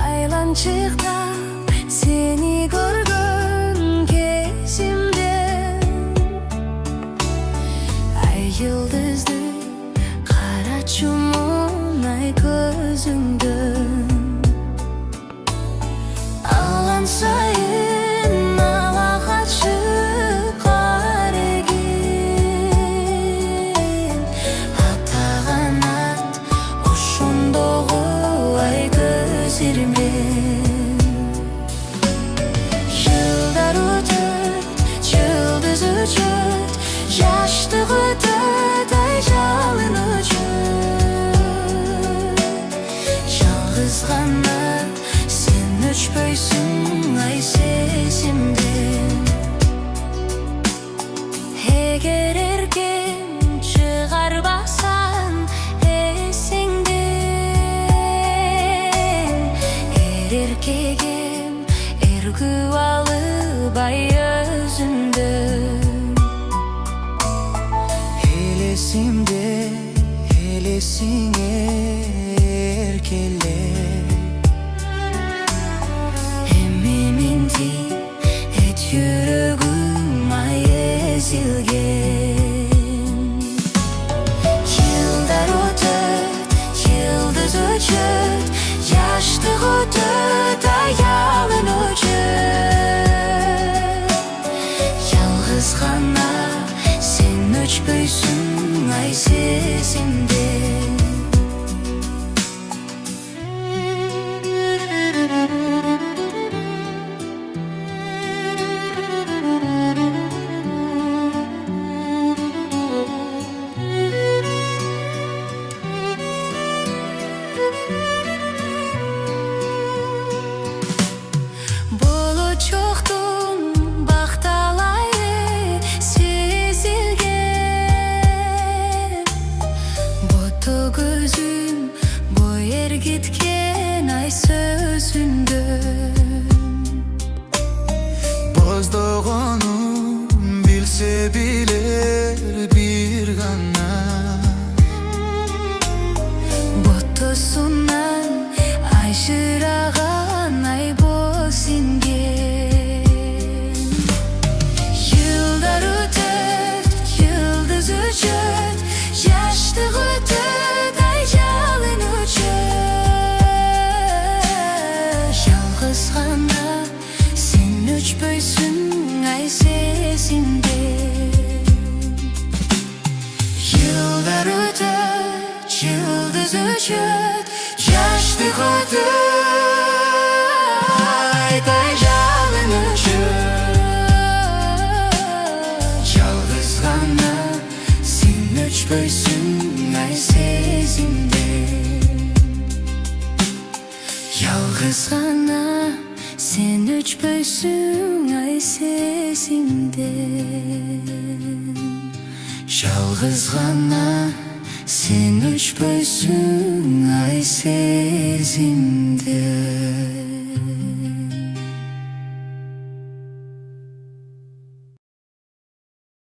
Aylanchiqdan seni ko'rgan kezimde ay yulduzli qara chumonay ko'zingda alan sayin alaqachi qaragin atag'anat oshundogu ay ko'zirme yaştık ötüday жалын ötüp жалғыз ғана sen өчпөйсүң ай сезимден эгер эркем чыгарбасаң эсиңден эркегем эргип алып ай өзүңдү Elesimde, elesine erkeler Emmimindi et yüreğim ay ezilgen Yıllar ötüp, yıldız ötüp Yaşlık ötüp, ayalın ötüp Yalğız ғана sen өчпөйсүң ай сезимден болот жоктун бакталайы сезилген бото көзүм бой эргиткен ай сөзүндө боздогонун билсе билер бир гана ботосунан айшыраган ай боз инген Yıllar ötüp, yıldız ötüp Yaşlık ötüp, ay жалын ötüp Жалғыз ғана sen өчпөйсүң ай сезимден Yıllar ötüp, yıldız ötüp Yaşlık ötüp, ay жалын ötüp Жалғыз ғана sen өчпөйсүң ай сезимден Жалғыз ғана sen өчпөйсүң ай сезимден Жалғыз ғана sen өчпөйсүң ай сезимден